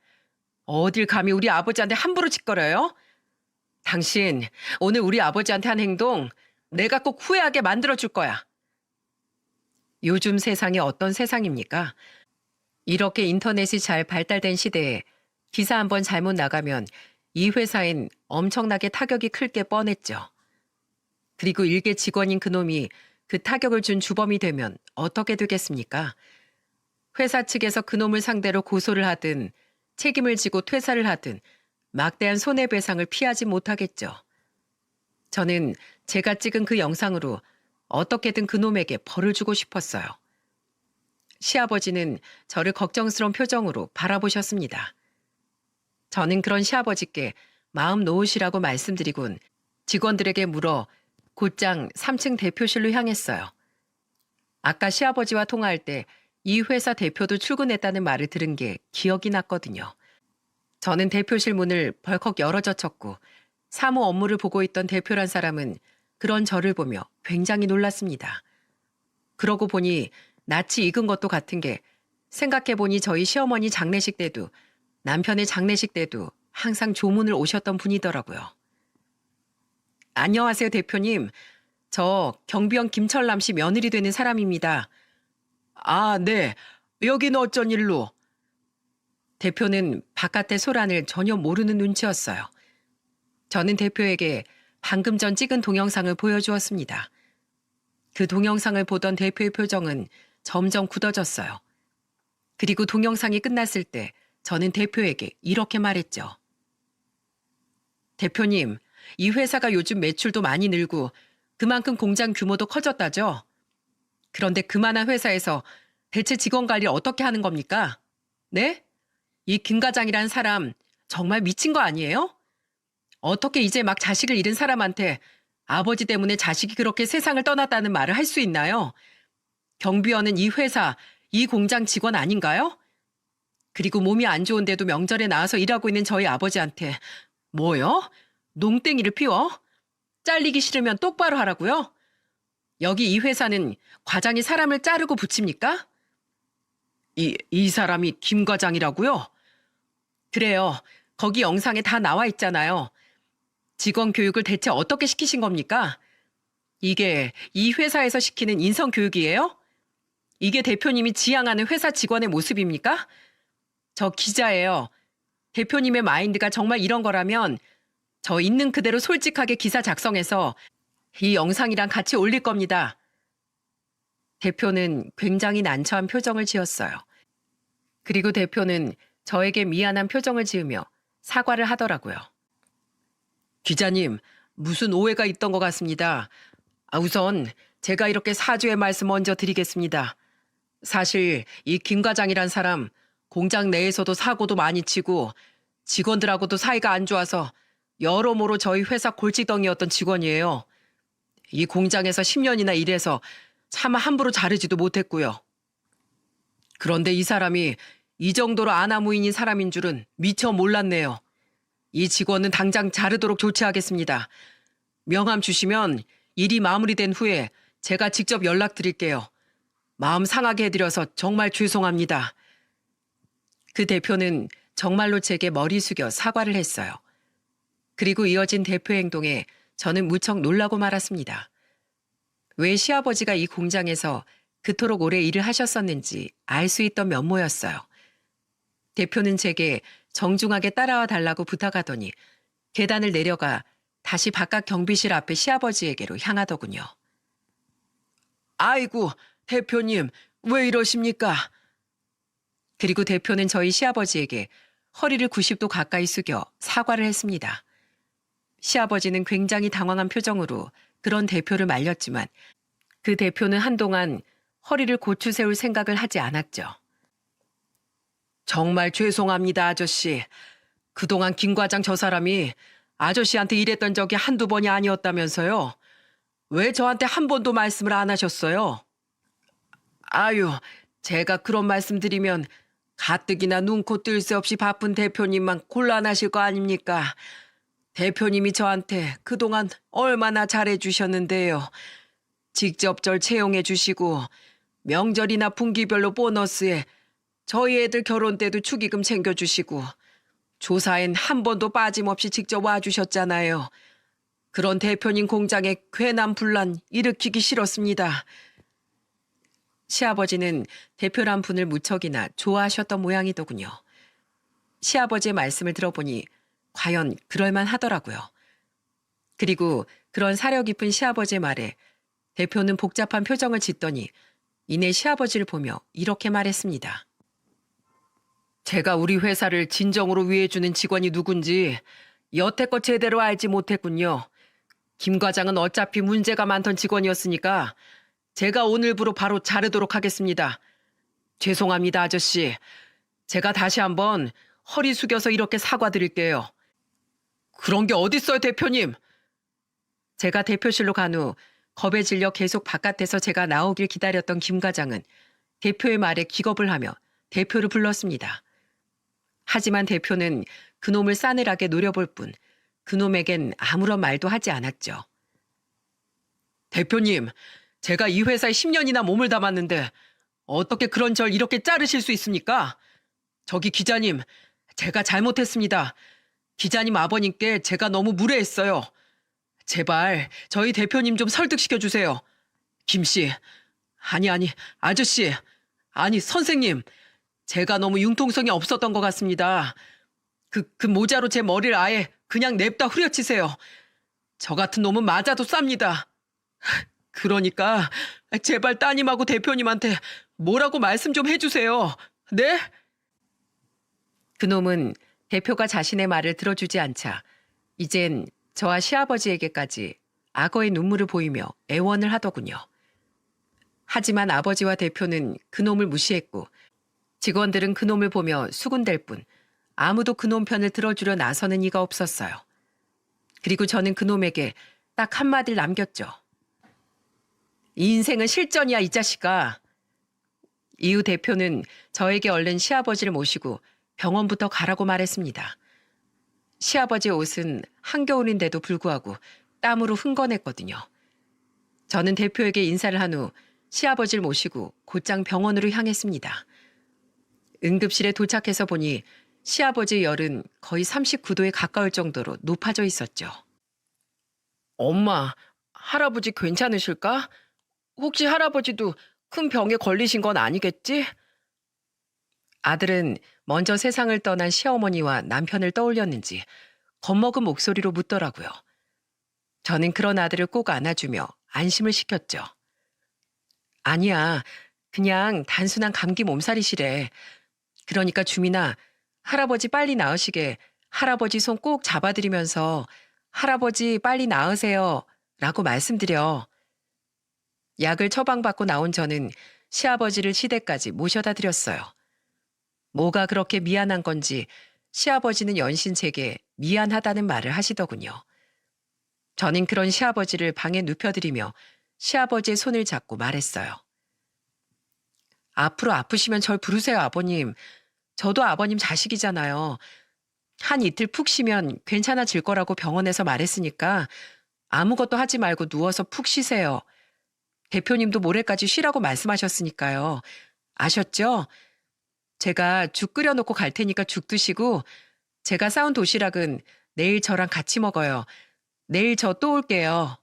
Speaker 1: 어딜 감히 우리 아버지한테 함부로 짓거려요? 당신 오늘 우리 아버지한테 한 행동 내가 꼭 후회하게 만들어줄 거야. 요즘 세상이 어떤 세상입니까? 이렇게 인터넷이 잘 발달된 시대에 기사 한번 잘못 나가면 이 회사엔 엄청나게 타격이 클 게 뻔했죠. 그리고 일개 직원인 그놈이 그 타격을 준 주범이 되면 어떻게 되겠습니까? 회사 측에서 그놈을 상대로 고소를 하든 책임을 지고 퇴사를 하든 막대한 손해배상을 피하지 못하겠죠. 저는 제가 찍은 그 영상으로 어떻게든 그놈에게 벌을 주고 싶었어요. 시아버지는 저를 걱정스러운 표정으로 바라보셨습니다. 저는 그런 시아버지께 마음 놓으시라고 말씀드리곤 직원들에게 물어 곧장 3층 대표실로 향했어요. 아까 시아버지와 통화할 때 이 회사 대표도 출근했다는 말을 들은 게 기억이 났거든요. 저는 대표실 문을 벌컥 열어젖혔고 사무 업무를 보고 있던 대표란 사람은 그런 저를 보며 굉장히 놀랐습니다. 그러고 보니 낯이 익은 것도 같은 게 생각해보니 저희 시어머니 장례식 때도 남편의 장례식 때도 항상 조문을 오셨던 분이더라고요. 안녕하세요, 대표님. 저 경비원 김철남 씨 며느리 되는 사람입니다. 아, 네. 여긴 어쩐 일로? 대표는 바깥의 소란을 전혀 모르는 눈치였어요. 저는 대표에게 방금 전 찍은 동영상을 보여주었습니다. 그 동영상을 보던 대표의 표정은 점점 굳어졌어요. 그리고 동영상이 끝났을 때 저는 대표에게 이렇게 말했죠. 대표님, 이 회사가 요즘 매출도 많이 늘고 그만큼 공장 규모도 커졌다죠? 그런데 그만한 회사에서 대체 직원 관리를 어떻게 하는 겁니까? 네? 이 김 과장이란 사람 정말 미친 거 아니에요? 어떻게 이제 막 자식을 잃은 사람한테 아버지 때문에 자식이 그렇게 세상을 떠났다는 말을 할 수 있나요? 경비원은 이 회사, 이 공장 직원 아닌가요? 그리고 몸이 안 좋은데도 명절에 나와서 일하고 있는 저희 아버지한테 뭐요? 농땡이를 피워? 잘리기 싫으면 똑바로 하라고요? 여기 이 회사는 과장이 사람을 자르고 붙입니까? 이 사람이 김 과장이라고요? 그래요. 거기 영상에 다 나와 있잖아요. 직원 교육을 대체 어떻게 시키신 겁니까? 이게 이 회사에서 시키는 인성 교육이에요? 이게 대표님이 지향하는 회사 직원의 모습입니까? 저 기자예요. 대표님의 마인드가 정말 이런 거라면 저 있는 그대로 솔직하게 기사 작성해서 이 영상이랑 같이 올릴 겁니다. 대표는 굉장히 난처한 표정을 지었어요. 그리고 대표는 저에게 미안한 표정을 지으며 사과를 하더라고요. 기자님, 무슨 오해가 있던 것 같습니다. 우선 제가 이렇게 사죄의 말씀 먼저 드리겠습니다. 사실 이 김 과장이란 사람 공장 내에서도 사고도 많이 치고 직원들하고도 사이가 안 좋아서 여러모로 저희 회사 골칫덩이였던 직원이에요. 이 공장에서 10년이나 일해서 차마 함부로 자르지도 못했고요. 그런데 이 사람이 이 정도로 아나무인인 사람인 줄은 미처 몰랐네요. 이 직원은 당장 자르도록 조치하겠습니다. 명함 주시면 일이 마무리된 후에 제가 직접 연락드릴게요. 마음 상하게 해드려서 정말 죄송합니다. 그 대표는 정말로 제게 머리 숙여 사과를 했어요. 그리고 이어진 대표 행동에 저는 무척 놀라고 말았습니다. 왜 시아버지가 이 공장에서 그토록 오래 일을 하셨었는지 알 수 있던 면모였어요. 대표는 제게 정중하게 따라와 달라고 부탁하더니 계단을 내려가 다시 바깥 경비실 앞에 시아버지에게로 향하더군요. 아이고, 대표님, 왜 이러십니까? 그리고 대표는 저희 시아버지에게 허리를 90도 가까이 숙여 사과를 했습니다. 시아버지는 굉장히 당황한 표정으로 그런 대표를 말렸지만 그 대표는 한동안 허리를 고추 세울 생각을 하지 않았죠. 정말 죄송합니다, 아저씨. 그동안 김 과장 저 사람이 아저씨한테 이랬던 적이 한두 번이 아니었다면서요. 왜 저한테 한 번도 말씀을 안 하셨어요? 아유, 제가 그런 말씀 드리면 가뜩이나 눈코 뜰 새 없이 바쁜 대표님만 곤란하실 거 아닙니까? 대표님이 저한테 그동안 얼마나 잘해주셨는데요. 직접 절 채용해 주시고 명절이나 분기별로 보너스에 저희 애들 결혼 때도 축의금 챙겨주시고 조사엔 한 번도 빠짐없이 직접 와주셨잖아요. 그런 대표님 공장에 괜한 분란 일으키기 싫었습니다. 시아버지는 대표란 분을 무척이나 좋아하셨던 모양이더군요. 시아버지의 말씀을 들어보니 과연 그럴만 하더라고요. 그리고 그런 사려 깊은 시아버지의 말에 대표는 복잡한 표정을 짓더니 이내 시아버지를 보며 이렇게 말했습니다. 제가 우리 회사를 진정으로 위해주는 직원이 누군지 여태껏 제대로 알지 못했군요. 김 과장은 어차피 문제가 많던 직원이었으니까 제가 오늘부로 바로 자르도록 하겠습니다. 죄송합니다, 아저씨. 제가 다시 한번 허리 숙여서 이렇게 사과드릴게요. 그런 게 어딨어요, 대표님? 제가 대표실로 간 후 겁에 질려 계속 바깥에서 제가 나오길 기다렸던 김 과장은 대표의 말에 기겁을 하며 대표를 불렀습니다. 하지만 대표는 그놈을 싸늘하게 노려볼 뿐 그놈에겐 아무런 말도 하지 않았죠. 대표님, 제가 이 회사에 10년이나 몸을 담았는데 어떻게 그런 절 이렇게 자르실 수 있습니까? 저기 기자님, 제가 잘못했습니다. 기자님 아버님께 제가 너무 무례했어요. 제발 저희 대표님 좀 설득시켜주세요. 김씨, 아니, 아저씨, 아니 선생님, 제가 너무 융통성이 없었던 것 같습니다. 그 모자로 제 머리를 아예 그냥 냅다 후려치세요. 저 같은 놈은 맞아도 쌉니다. 그러니까 제발 따님하고 대표님한테 뭐라고 말씀 좀 해주세요. 네? 그놈은 대표가 자신의 말을 들어주지 않자 이젠 저와 시아버지에게까지 악어의 눈물을 보이며 애원을 하더군요. 하지만 아버지와 대표는 그놈을 무시했고 직원들은 그놈을 보며 수군댈 뿐 아무도 그놈 편을 들어주려 나서는 이가 없었어요. 그리고 저는 그놈에게 딱 한마디를 남겼죠. 이 인생은 실전이야, 이 자식아. 이후 대표는 저에게 얼른 시아버지를 모시고 병원부터 가라고 말했습니다. 시아버지의 옷은 한겨울인데도 불구하고 땀으로 흥건했거든요. 저는 대표에게 인사를 한 후 시아버지를 모시고 곧장 병원으로 향했습니다. 응급실에 도착해서 보니 시아버지의 열은 거의 39도에 가까울 정도로 높아져 있었죠. 엄마, 할아버지 괜찮으실까? 혹시 할아버지도 큰 병에 걸리신 건 아니겠지? 아들은 먼저 세상을 떠난 시어머니와 남편을 떠올렸는지 겁먹은 목소리로 묻더라고요. 저는 그런 아들을 꼭 안아주며 안심을 시켰죠. 아니야, 그냥 단순한 감기 몸살이시래. 그러니까 주민아, 할아버지 빨리 나으시게 할아버지 손 꼭 잡아드리면서 할아버지 빨리 나으세요 라고 말씀드려. 약을 처방받고 나온 저는 시아버지를 시댁까지 모셔다 드렸어요. 뭐가 그렇게 미안한 건지 시아버지는 연신 제게 미안하다는 말을 하시더군요. 저는 그런 시아버지를 방에 눕혀드리며 시아버지의 손을 잡고 말했어요. 앞으로 아프시면 절 부르세요, 아버님. 저도 아버님 자식이잖아요. 한 이틀 푹 쉬면 괜찮아질 거라고 병원에서 말했으니까 아무것도 하지 말고 누워서 푹 쉬세요. 대표님도 모레까지 쉬라고 말씀하셨으니까요. 아셨죠? 제가 죽 끓여놓고 갈 테니까 죽 드시고 제가 싸운 도시락은 내일 저랑 같이 먹어요. 내일 저 또 올게요.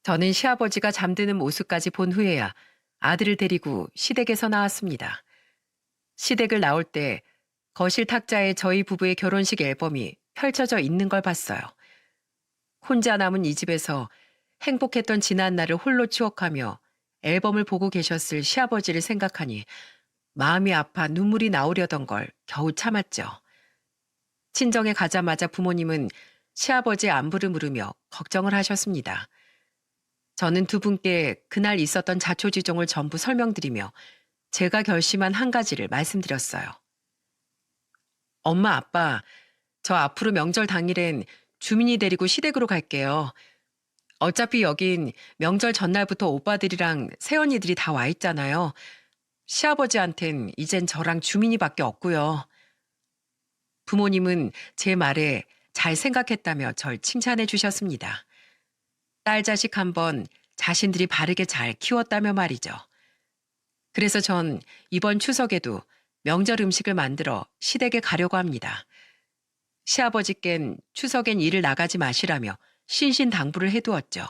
Speaker 1: 저는 시아버지가 잠드는 모습까지 본 후에야 아들을 데리고 시댁에서 나왔습니다. 시댁을 나올 때 거실 탁자에 저희 부부의 결혼식 앨범이 펼쳐져 있는 걸 봤어요. 혼자 남은 이 집에서 행복했던 지난 날을 홀로 추억하며 앨범을 보고 계셨을 시아버지를 생각하니 마음이 아파 눈물이 나오려던 걸 겨우 참았죠. 친정에 가자마자 부모님은 시아버지의 안부를 물으며 걱정을 하셨습니다. 저는 두 분께 그날 있었던 자초지종을 전부 설명드리며 제가 결심한 한 가지를 말씀드렸어요. 엄마, 아빠, 저 앞으로 명절 당일엔 주민이 데리고 시댁으로 갈게요. 어차피 여긴 명절 전날부터 오빠들이랑 새언니들이 다 와 있잖아요. 시아버지한텐 이젠 저랑 주민이밖에 없고요. 부모님은 제 말에 잘 생각했다며 절 칭찬해 주셨습니다. 딸 자식 한 번 자신들이 바르게 잘 키웠다며 말이죠. 그래서 전 이번 추석에도 명절 음식을 만들어 시댁에 가려고 합니다. 시아버지껜 추석엔 일을 나가지 마시라며 신신당부를 해두었죠.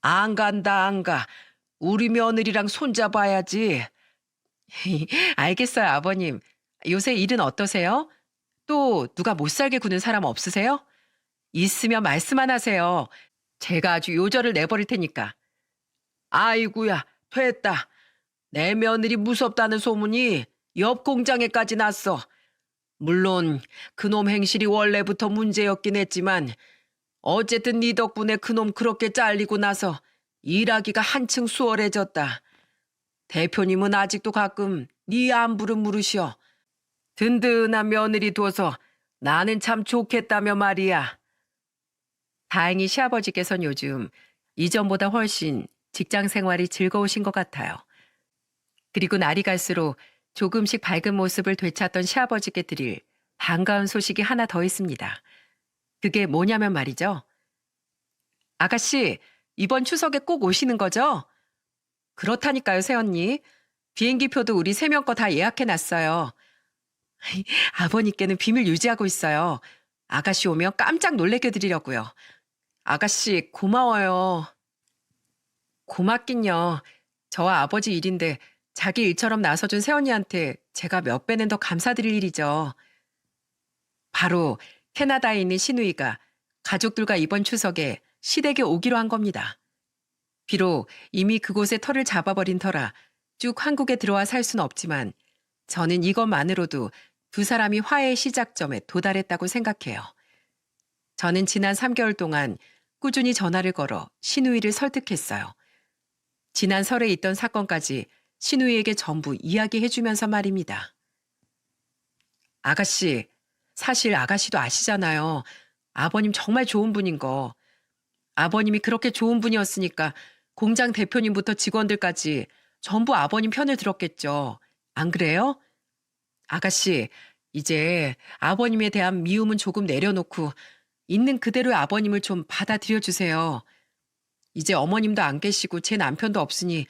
Speaker 1: 안 간다, 안 가. 우리 며느리랑 손잡아야지. 알겠어요, 아버님. 요새 일은 어떠세요? 또 누가 못 살게 구는 사람 없으세요? 있으면 말씀만 하세요. 제가 아주 요절을 내버릴 테니까. 아이구야, 됐다. 내 며느리 무섭다는 소문이 옆 공장에까지 났어. 물론 그놈 행실이 원래부터 문제였긴 했지만 어쨌든 네 덕분에 그놈 그렇게 잘리고 나서 일하기가 한층 수월해졌다. 대표님은 아직도 가끔 네 안부를 물으셔. 든든한 며느리 둬서 나는 참 좋겠다며 말이야. 다행히 시아버지께서는 요즘 이전보다 훨씬 직장 생활이 즐거우신 것 같아요. 그리고 날이 갈수록 조금씩 밝은 모습을 되찾던 시아버지께 드릴 반가운 소식이 하나 더 있습니다. 그게 뭐냐면 말이죠. 아가씨, 이번 추석에 꼭 오시는 거죠? 그렇다니까요, 새언니. 비행기표도 우리 세 명 거 다 예약해놨어요. 아버님께는 비밀 유지하고 있어요. 아가씨 오면 깜짝 놀래켜 드리려고요. 아가씨, 고마워요. 고맙긴요. 저와 아버지 일인데 자기 일처럼 나서준 새언니한테 제가 몇 배는 더 감사드릴 일이죠. 바로 캐나다에 있는 시누이가 가족들과 이번 추석에 시댁에 오기로 한 겁니다. 비록 이미 그곳에 터를 잡아버린 터라 쭉 한국에 들어와 살 수는 없지만 저는 이것만으로도 두 사람이 화해의 시작점에 도달했다고 생각해요. 저는 지난 3개월 동안 꾸준히 전화를 걸어 시누이를 설득했어요. 지난 설에 있던 사건까지 시누이에게 전부 이야기해주면서 말입니다. 아가씨, 사실 아가씨도 아시잖아요. 아버님 정말 좋은 분인 거. 아버님이 그렇게 좋은 분이었으니까 공장 대표님부터 직원들까지 전부 아버님 편을 들었겠죠. 안 그래요? 아가씨, 이제 아버님에 대한 미움은 조금 내려놓고 있는 그대로의 아버님을 좀 받아들여 주세요. 이제 어머님도 안 계시고 제 남편도 없으니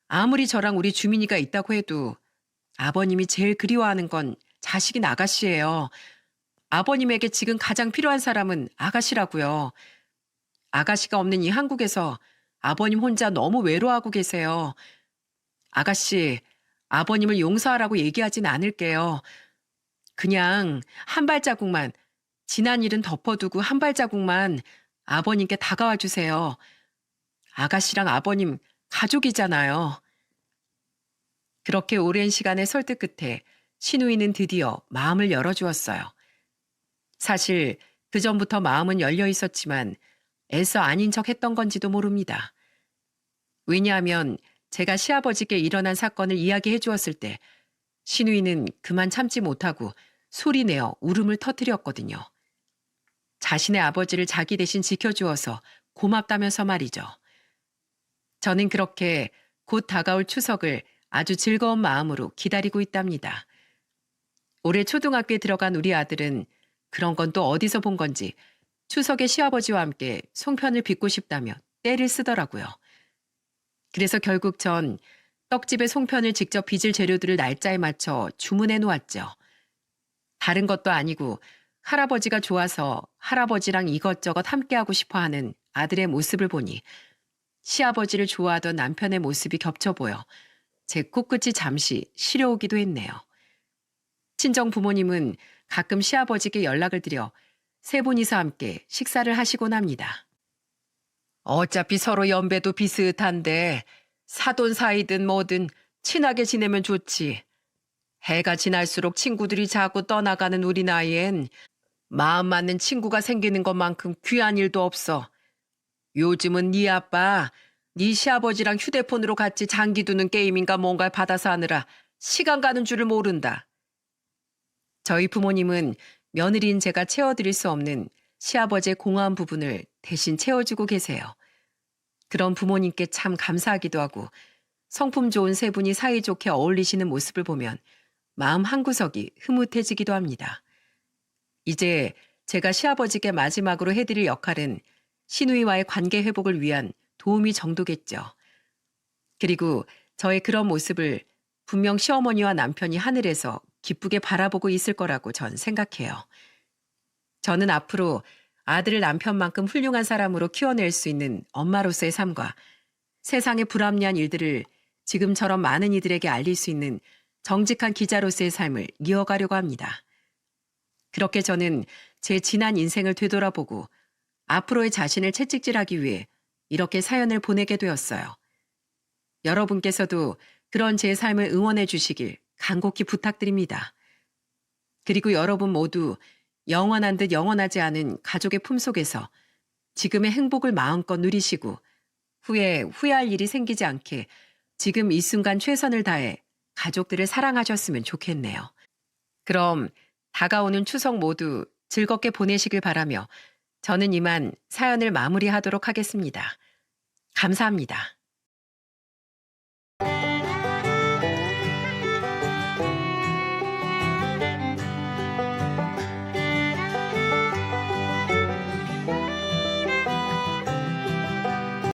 Speaker 1: 아무리 저랑 우리 주민이가 있다고 해도 아버님이 제일 그리워하는 건 자식인 아가씨예요. 아버님에게 지금 가장 필요한 사람은 아가씨라고요. 아가씨가 없는 이 한국에서 아버님 혼자 너무 외로워하고 계세요. 아가씨, 아버님을 용서하라고 얘기하진 않을게요. 그냥 한 발자국만, 지난 일은 덮어두고 한 발자국만 아버님께 다가와 주세요. 아가씨랑 아버님 가족이잖아요. 그렇게 오랜 시간의 설득 끝에 시누이는 드디어 마음을 열어주었어요. 사실 그 전부터 마음은 열려 있었지만 애써 아닌 척 했던 건지도 모릅니다. 왜냐하면 제가 시아버지께 일어난 사건을 이야기해 주었을 때 시누이는 그만 참지 못하고 소리내어 울음을 터뜨렸거든요. 자신의 아버지를 자기 대신 지켜주어서 고맙다면서 말이죠. 저는 그렇게 곧 다가올 추석을 아주 즐거운 마음으로 기다리고 있답니다. 올해 초등학교에 들어간 우리 아들은 그런 건 또 어디서 본 건지 추석에 시아버지와 함께 송편을 빚고 싶다며 떼를 쓰더라고요. 그래서 결국 전 떡집에 송편을 직접 빚을 재료들을 날짜에 맞춰 주문해 놓았죠. 다른 것도 아니고 할아버지가 좋아서 할아버지랑 이것저것 함께하고 싶어 하는 아들의 모습을 보니 시아버지를 좋아하던 남편의 모습이 겹쳐 보여 제 코끝이 잠시 시려오기도 했네요. 친정 부모님은 가끔 시아버지께 연락을 드려 세 분이서 함께 식사를 하시곤 합니다. 어차피 서로 연배도 비슷한데 사돈 사이든 뭐든 친하게 지내면 좋지. 해가 지날수록 친구들이 자꾸 떠나가는 우리 나이엔 마음 맞는 친구가 생기는 것만큼 귀한 일도 없어. 요즘은 네 아빠, 네 시아버지랑 휴대폰으로 같이 장기 두는 게임인가 뭔가를 받아서 하느라 시간 가는 줄을 모른다. 저희 부모님은 며느리인 제가 채워드릴 수 없는 시아버지의 공허한 부분을 대신 채워주고 계세요. 그런 부모님께 참 감사하기도 하고 성품 좋은 세 분이 사이좋게 어울리시는 모습을 보면 마음 한구석이 흐뭇해지기도 합니다. 이제 제가 시아버지께 마지막으로 해드릴 역할은 시누이와의 관계 회복을 위한 도우미 정도겠죠. 그리고 저의 그런 모습을 분명 시어머니와 남편이 하늘에서 기쁘게 바라보고 있을 거라고 전 생각해요. 저는 앞으로 아들을 남편만큼 훌륭한 사람으로 키워낼 수 있는 엄마로서의 삶과 세상의 불합리한 일들을 지금처럼 많은 이들에게 알릴 수 있는 정직한 기자로서의 삶을 이어가려고 합니다. 그렇게 저는 제 지난 인생을 되돌아보고 앞으로의 자신을 채찍질하기 위해 이렇게 사연을 보내게 되었어요. 여러분께서도 그런 제 삶을 응원해 주시길 간곡히 부탁드립니다. 그리고 여러분 모두 영원한 듯 영원하지 않은 가족의 품속에서 지금의 행복을 마음껏 누리시고 후에 후회할 일이 생기지 않게 지금 이 순간 최선을 다해 가족들을 사랑하셨으면 좋겠네요. 그럼 다가오는 추석 모두 즐겁게 보내시길 바라며 저는 이만 사연을 마무리하도록 하겠습니다. 감사합니다.